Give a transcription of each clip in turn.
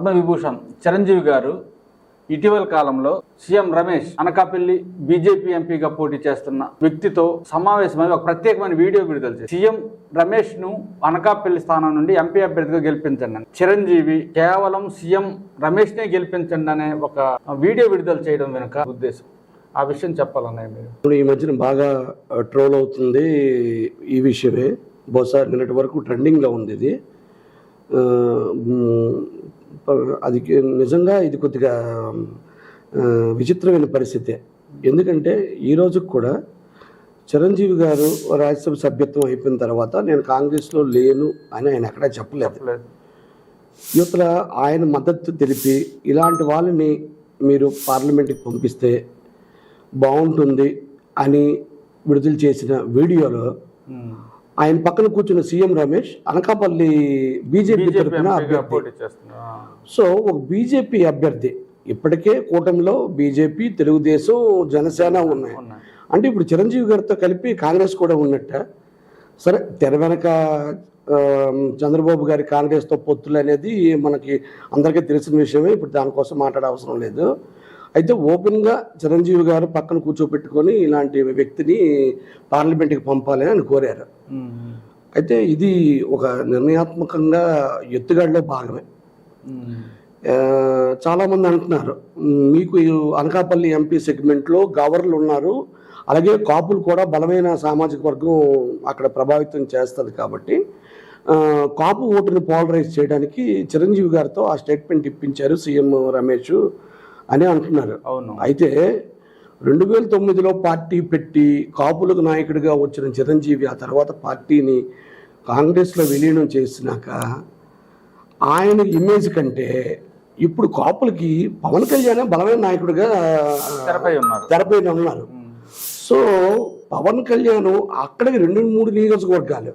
పద్మవిభూషణ్ చిరంజీవి గారు ఇటీవల కాలంలో సీఎం రమేష్ అనకాపల్లి బీజేపీ ఎంపీగా పోటీ చేస్తున్న వ్యక్తితో సమావేశమై ఒక ప్రత్యేకమైన వీడియో విడుదల చేశారు. సీఎం రమేష్ ను అనకాపల్లి స్థానం నుండి ఎంపీ అభ్యర్థిగా గెలిపించండి అని చిరంజీవి కేవలం సీఎం రమేష్ నే గెలిపించండి అనే ఒక వీడియో విడుదల చేయడం వెనుక ఉద్దేశం ఆ విషయం చెప్పాలన్నాయి మీరు. ఇప్పుడు ఈ మధ్యన బాగా ట్రోల్ అవుతుంది ఈ విషయమే. బహుశా నిన్నటి వరకు ట్రెండింగ్లో ఉంది ఇది. అది నిజంగా ఇది కొద్దిగా విచిత్రమైన పరిస్థితే. ఎందుకంటే ఈ రోజుకి కూడా చిరంజీవి గారు రాజ్యసభ సభ్యత్వం అయిపోయిన తర్వాత నేను కాంగ్రెస్లో లేను అని ఆయన ఎక్కడా చెప్పలేదు. యువతల ఆయన మద్దతు తెలిపి ఇలాంటి వాళ్ళని మీరు పార్లమెంట్కి పంపిస్తే బాగుంటుంది అని విడుదల చేసిన వీడియోలో ఆయన పక్కన కూర్చున్న సీఎం రమేష్ అనకాపల్లి బీజేపీ తరఫున అభ్యర్థి. సో ఒక బీజేపీ అభ్యర్థి, ఇప్పటికే కూటమిలో బీజేపీ, తెలుగుదేశం, జనసేన ఉన్నాయి. అంటే ఇప్పుడు చిరంజీవి గారితో కలిపి కాంగ్రెస్ కూడా ఉన్నట్ట. సరే, తెర వెనక చంద్రబాబు గారి కాంగ్రెస్తో పొత్తులు అనేది మనకి అందరికీ తెలిసిన విషయమే. ఇప్పుడు దానికోసం మాట్లాడే అవసరం లేదు. అయితే ఓపెన్గా చిరంజీవి గారు పక్కన కూర్చోపెట్టుకొని ఇలాంటి వ్యక్తిని పార్లమెంట్కి పంపాలని ఆయన కోరారు. అయితే ఇది ఒక నిర్ణయాత్మకంగా ఎత్తుగడలో భాగమే. చాలామంది అంటున్నారు మీకు అనకాపల్లి ఎంపీ సెగ్మెంట్లో గవర్నర్లు ఉన్నారు, అలాగే కాపులు కూడా బలమైన సామాజిక వర్గం అక్కడ ప్రభావితం చేస్తుంది కాబట్టి కాపు ఓటుని పోలరైజ్ చేయడానికి చిరంజీవి గారితో ఆ స్టేట్మెంట్ ఇప్పించారు సీఎం రమేష్ అని అంటున్నారు. అయితే 2009లో పార్టీ పెట్టి కాపులకు నాయకుడిగా వచ్చిన చిరంజీవి ఆ తర్వాత పార్టీని కాంగ్రెస్లో విలీనం చేసినాక ఆయన ఇమేజ్ కంటే ఇప్పుడు కాపులకి పవన్ కళ్యాణ్ బలమైన నాయకుడిగా తెరపై ఉన్నారు. సో పవన్ కళ్యాణ్ అక్కడికి 2-3 నియోజకవర్గాలు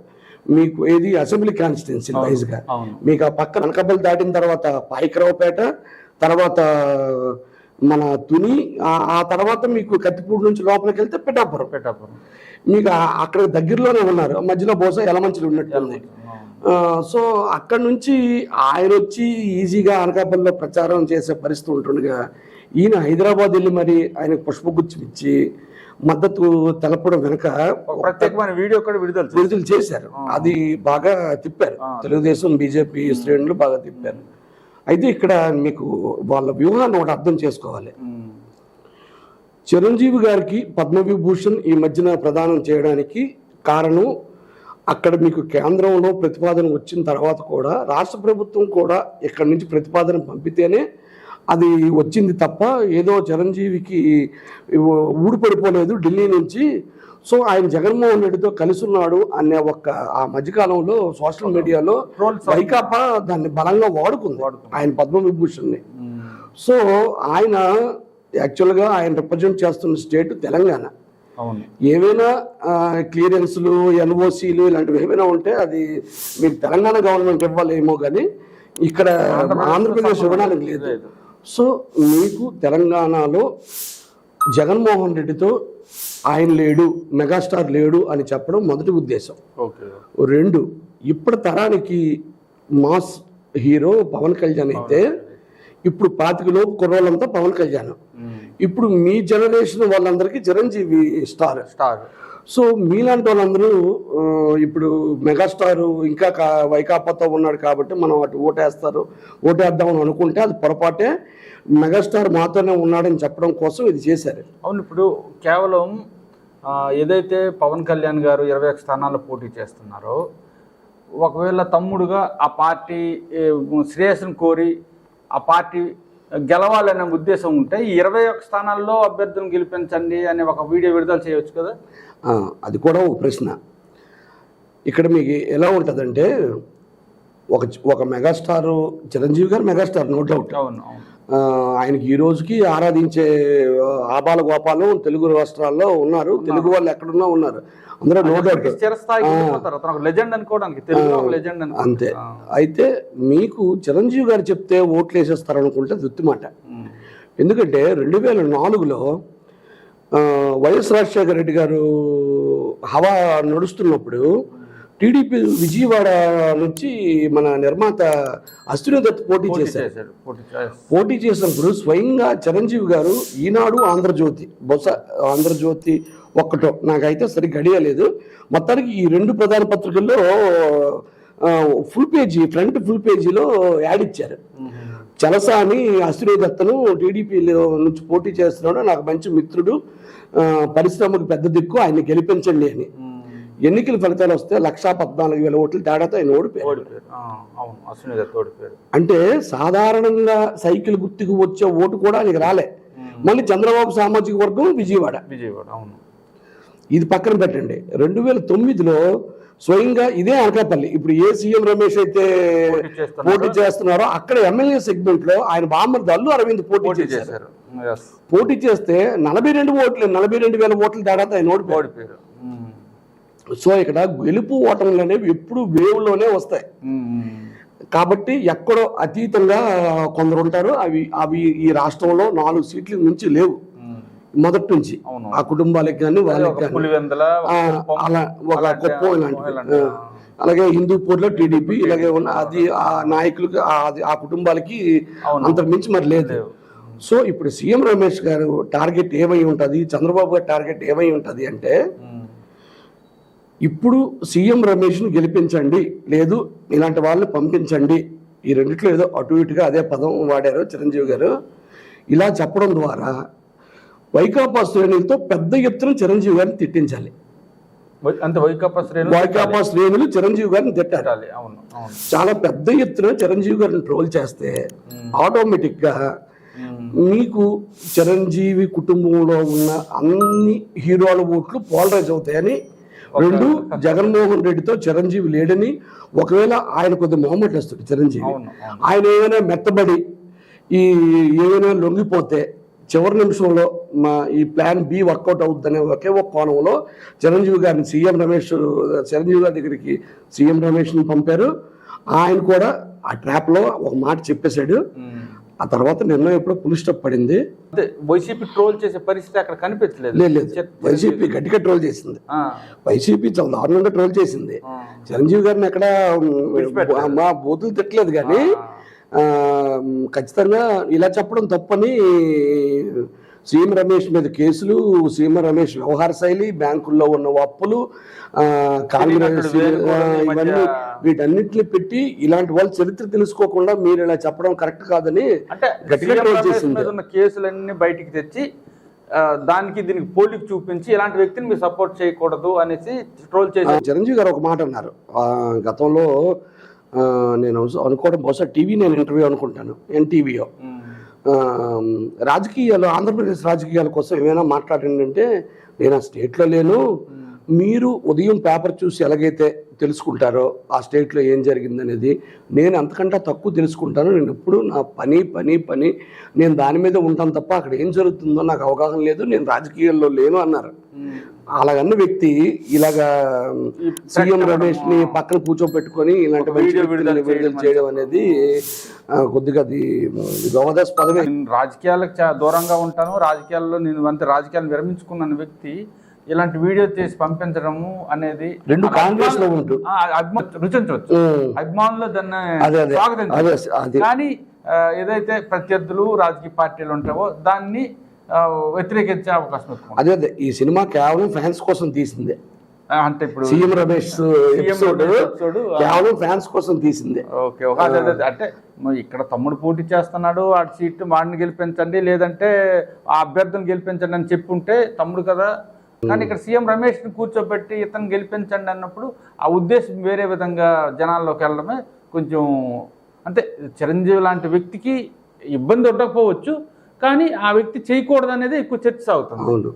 మీకు ఏది అసెంబ్లీ కాన్స్టిట్యున్సీ వైజ్గా మీకు ఆ పక్కన అనకాపల్లి దాటిన తర్వాత పాయికరావుపేట, తర్వాత మన తుని, ఆ తర్వాత మీకు కత్తిపూడి నుంచి లోపలికి వెళ్తే పిఠాపురం మీకు అక్కడ దగ్గరలోనే ఉన్నారు. మధ్యలో బహుశా యలమంచిలి ఉన్నట్టుంది. సో అక్కడ నుంచి ఆయన వచ్చి ఈజీగా అనకాపల్లిలో ప్రచారం చేసే పరిస్థితి ఉంటుండగా ఈయన హైదరాబాద్ వెళ్ళి మరి ఆయనకు పుష్పగుచ్చం ఇచ్చి మద్దతు తెలపడం వెనుక ప్రత్యేకమైన వీడియో కూడా విడుదల చేశారు. అది బాగా తిప్పారు, తెలుగుదేశం బీజేపీ శ్రేణులు బాగా తిప్పారు. అయితే ఇక్కడ మీకు వాళ్ళ వ్యూహాన్ని ఒకటి అర్థం చేసుకోవాలి. చిరంజీవి గారికి పద్మవిభూషణ్ ఈ మధ్యన ప్రదానం చేయడానికి కారణం అక్కడ మీకు కేంద్రంలో ప్రతిపాదన వచ్చిన తర్వాత కూడా రాష్ట్ర ప్రభుత్వం కూడా ఇక్కడి నుంచి ప్రతిపాదన పంపితేనే అది వచ్చింది తప్ప ఏదో చిరంజీవికి ఊడిపడిపోలేదు ఢిల్లీ నుంచి. సో ఆయన జగన్మోహన్ రెడ్డితో కలిసి ఉన్నాడు అనే ఆ మధ్యకాలంలో సోషల్ మీడియాలో వైకాపా దాన్ని బలంగా వాడుకుంది ఆయన పద్మవిభూషణ్ని. సో ఆయన యాక్చువల్గా ఆయన రిప్రజెంట్ చేస్తున్న స్టేట్ తెలంగాణ. ఏవైనా క్లియరెన్స్లు, ఎన్ఓసీలు ఇలాంటివి ఏమైనా ఉంటే అది మీకు తెలంగాణ గవర్నమెంట్ ఇవ్వాలేమో కానీ ఇక్కడ ఆంధ్రప్రదేశ్ ఇవ్వడానికి లేదు. సో మీకు తెలంగాణలో జగన్మోహన్ రెడ్డితో ఆయన లేడు, మెగాస్టార్ లేడు అని చెప్పడం మొదటి ఉద్దేశం. 2, ఇప్పటి తరానికి మాస్ హీరో పవన్ కళ్యాణ్ అయితే ఇప్పుడు 25 కుర్రోళ్ళంతా పవన్ కళ్యాణ్. ఇప్పుడు మీ జనరేషన్ వాళ్ళందరికీ చిరంజీవి స్టార్. సో మీలాంటి వాళ్ళందరూ ఇప్పుడు మెగాస్టార్ ఇంకా వైకాపాతో ఉన్నాడు కాబట్టి మనం అటు ఓటేద్దామని అనుకుంటే అది పొరపాటే. మెగాస్టార్ మాతోనే ఉన్నాడని చెప్పడం కోసం ఇది చేశారు. అవును, ఇప్పుడు కేవలం ఏదైతే పవన్ కళ్యాణ్ గారు 21 స్థానాల్లో పోటీ చేస్తున్నారో, ఒకవేళ తమ్ముడుగా ఆ పార్టీ శ్రేయస్సును కోరి ఆ పార్టీ గెలవాలనే ఉద్దేశం ఉంటే ఈ 21 స్థానాల్లో అభ్యర్థులను గెలిపించండి అనే ఒక వీడియో విడుదల చేయవచ్చు కదా. అది కూడా ఒక ప్రశ్న. ఇక్కడ మీకు ఎలా ఉంటుందంటే ఒక మెగాస్టారు చిరంజీవి గారు మెగాస్టార్, నో డౌట్. ఆయనకి ఈ రోజుకి ఆరాధించే ఆబాల గోపాలం తెలుగు రాష్ట్రాల్లో ఉన్నారు, తెలుగు వాళ్ళు ఎక్కడున్నా ఉన్నారు, అందరూ నో డౌట్ అంతే. అయితే మీకు చిరంజీవి గారు చెప్తే ఓట్లు వేసేస్తారు అనుకుంటే దుత్తి మాట. ఎందుకంటే 2004లో వైఎస్ రాజశేఖర రెడ్డి గారు హవా నడుస్తున్నప్పుడు టీడీపీ విజయవాడ నుంచి మన నిర్మాత అశ్విని దత్ పోటీ చేశారు. పోటీ చేసినప్పుడు స్వయంగా చిరంజీవి గారు ఈనాడు, ఆంధ్రజ్యోతి, బహుశా ఆంధ్రజ్యోతి ఒక్కటో నాకైతే సరిగ్గా గడియలేదు, మొత్తానికి ఈ 2 ప్రధాన పత్రికల్లో ఫుల్ పేజీ, ఫ్రంట్ ఫుల్ పేజీలో యాడ్ ఇచ్చారు. చలసాని అశ్విని దత్తను టీడీపీలో నుంచి పోటీ చేస్తున్నాడు, నాకు మంచి మిత్రుడు, పరిశ్రమకు పెద్ద దిక్కు, ఆయన గెలిపించండి అని. ఎన్నికల ఫలితాలు వస్తే 1,14,000 ఓట్లు తేడాతో ఆయన ఓడిపోయాడు. అంటే సాధారణంగా సైకిల్ గుర్తుకు వచ్చే ఓటు కూడా ఆయనకి రాలే. మళ్ళీ చంద్రబాబు సామాజిక వర్గం విజయవాడ. అవును, ఇది పక్కన పెట్టండి. 2009లో స్వయంగా ఇదే అనకాపల్లి, ఇప్పుడు ఏ సీఎం రమేష్ అయితే పోటీ చేస్తున్నారో అక్కడ ఎమ్మెల్యే సెగ్మెంట్ లో ఆయన బామ్మర్ది అల్లు అరవింద్ పోటీ చేశారు. పోటీ చేస్తే 42,000 ఓట్ల తేడాతో ఆయన ఓడిపోయారు. సో ఇక్కడ గెలుపు ఓటములు అనేవి ఎప్పుడు వేవ్లోనే వస్తాయి. కాబట్టి ఎక్కడో అతీతంగా కొందరు ఉంటారు. అవి ఈ రాష్ట్రంలో 4 సీట్ల నుంచి లేవు మొదటి నుంచి. ఆ కుటుంబాలకు కానీ వాళ్ళకి కానీ అలా ఒక కుప్పం ఇలాంటివి. అలాగే హిందూపూర్లో టీడీపీ ఇలాగే ఉన్న అది ఆ నాయకులకు ఆ కుటుంబాలకి అంతకుమించి మరి లేదు. సో ఇప్పుడు సీఎం రమేష్ గారు టార్గెట్ ఏమై ఉంటుంది, చంద్రబాబు గారి టార్గెట్ ఏమై ఉంటుంది అంటే, ఇప్పుడు సీఎం రమేష్ను గెలిపించండి, లేదు ఇలాంటి వాళ్ళని పంపించండి, ఈ రెండిట్లో ఏదో అటు ఇటుగా అదే పదం వాడారు చిరంజీవి గారు. ఇలా చెప్పడం ద్వారా వైకాపా శ్రేణులతో పెద్ద ఎత్తున చిరంజీవి గారిని తిట్టించాలి. వైకాపా శ్రేణులు చిరంజీవి గారిని తిట్టాలి. చాలా పెద్ద ఎత్తున చిరంజీవి గారిని ట్రోల్ చేస్తే ఆటోమేటిక్ గా మీకు చిరంజీవి కుటుంబంలో ఉన్న అన్ని హీరోల ఓట్లు పోలరైజ్ అవుతాయని, 2 జగన్మోహన్ రెడ్డితో చిరంజీవి లేడని, ఒకవేళ ఆయన కొద్ది మొహమ్మట్ వస్తుంది చిరంజీవి, ఆయన ఏమైనా మెత్తబడి ఏమైనా లొంగిపోతే చివరి నిమిషంలో ఈ ప్లాన్ బి వర్కౌట్ అవుతుందనే ఒకే ఒక కోణంలో చిరంజీవి గారి దగ్గరికి సీఎం రమేష్ని పంపారు. ఆయన కూడా ఆ ట్రాప్ లో ఒక మాట చెప్పేశాడు. ఆ తర్వాత నిర్ణయం ఎప్పుడో పులి స్టాప్ పడింది. వైసీపీ ట్రోల్ చేసే పరిస్థితి అక్కడ కనిపించలేదు. లేదు, వైసీపీ గట్టిగా ట్రోల్ చేసింది. వైసీపీ చాలా దారుణంగా ట్రోల్ చేసింది. చిరంజీవి గారిని ఎక్కడ మా బూతులు తిట్టలేదు, కానీ ఖచ్చితంగా ఇలా చెప్పడం తప్పని సీఎం రమేష్ మీద కేసులు, సీఎం రమేష్ వ్యవహార శైలి, బ్యాంకుల్లో ఉన్న అప్పులు, కాంగ్రెస్ ఇవన్నీ వీటన్నిటిని పెట్టి ఇలాంటి వాళ్ళ చరిత్ర తెలుసుకోకుండా మీరు ఇలా చెప్పడం కరెక్ట్ కాదని గట్టిగా ట్రోల్ చేసింది. కేసులన్నీ బయటికి తెచ్చి దీనికి పోలికి చూపించి ఇలాంటి వ్యక్తిని మీరు సపోర్ట్ చేయకూడదు అనేసి ట్రోల్ చేసి చిరంజీవి గారు ఒక మాట అన్నారు. గతంలో నేను అనుకోవడం బహుశా టీవీ, నేను ఇంటర్వ్యూ అనుకుంటాను, ఎన్టీవీలో, రాజకీయాలు, ఆంధ్రప్రదేశ్ రాజకీయాల కోసం ఏమైనా మాట్లాడంటే నేను ఆ స్టేట్లో లేను, మీరు ఉదయం పేపర్ చూసి ఎలాగైతే తెలుసుకుంటారో ఆ స్టేట్లో ఏం జరిగిందనేది నేను అంతకంటే తక్కువ తెలుసుకుంటాను. నేను ఎప్పుడు నా పని నేను దాని మీద ఉంటాను తప్ప అక్కడ ఏం జరుగుతుందో నాకు అవగాహన లేదు, నేను రాజకీయాల్లో లేను అన్నారు. అలాగన్న వ్యక్తి ఇలాగా సీఎం రమేష్ ని పక్కన కూర్చోబెట్టుకొని ఇలాంటి విడుదల చేయడం అనేది కొద్దిగా అది వివాదాస్పదమే. రాజకీయాలకు దూరంగా ఉంటాను, రాజకీయాల్లో నేను రాజకీయాలను విరమించుకున్న వ్యక్తి ఇలాంటి వీడియో చేసి పంపించడము అనేది 2 కాంగ్రెస్ లో ఉంటూ రుచించవచ్చు, అభిమానులు దాన్ని స్వాగతించారు. కానీ ఏదైతే ప్రత్యర్థులు రాజకీయ పార్టీలు ఉంటావో దాన్ని వ్యతిరేకించే అవకాశం ఎక్కువ. అదే ఈ సినిమా కేవలం ఫ్యాన్స్ కోసం తీసిందే. అంటే ఇప్పుడు సీఎం రమేష్ ఎపిసోడ్ కేవలం ఫ్యాన్స్ కోసం తీసిందే. ఓకే, అంటే ఇక్కడ తమ్ముడు పోటీ చేస్తున్నాడు, ఆ సీట్ వాడిని గెలిపించండి, లేదంటే ఆ అభ్యర్థిని గెలిపించండి అని చెప్పుంటే తమ్ముడు కదా. కానీ ఇక్కడ సీఎం రమేష్ ని కూర్చోబెట్టి ఇతను గెలిపించండి అన్నప్పుడు ఆ ఉద్దేశం వేరే విధంగా జనాల్లోకి వెళ్ళడమే కొంచెం, అంటే చిరంజీవి లాంటి వ్యక్తికి ఇబ్బంది ఉండకపోవచ్చు, కానీ ఆ వ్యక్తి చేయకూడదు అనేది ఎక్కువ చర్చ సాగుతుంది.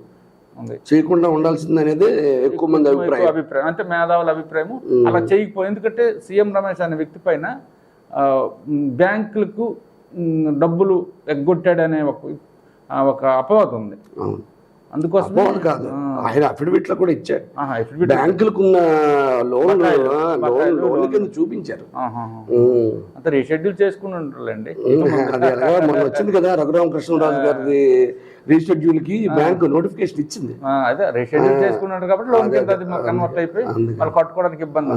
చేయకుండా ఉండాల్సింది అనేది ఎక్కువ మంది అభిప్రాయం, అంటే మేధావుల అభిప్రాయం. అలా చేయకపోయి, ఎందుకంటే సీఎం రమేష్ అనే వ్యక్తి పైన బ్యాంకులకు డబ్బులు ఎగ్గొట్టాడనే ఒక అపవాదం ఉంది. అందుకోసం అపోహలు కాదు, ఆయన అఫిడవిట్ లో కూడా ఇచ్చాడు. బ్యాంకులకున్న లోన్ల కింద చూపించారు. అంత రీషెడ్యూల్ చేసుకుని ఉంటారులేండి. అది ఎలాగా మొన్న వచ్చింది కదా, రఘురామకృష్ణరాజు గారి రీషెడ్యూల్ కి బ్యాంకు నోటిఫికేషన్ ఇచ్చింది. అదే రీషెడ్యూల్ చేసుకున్నాడు కాబట్టి లోన్ కింద అది కన్వర్ట్ అయిపోయి వాళ్ళు కట్టుకోవడానికి ఇబ్బంది.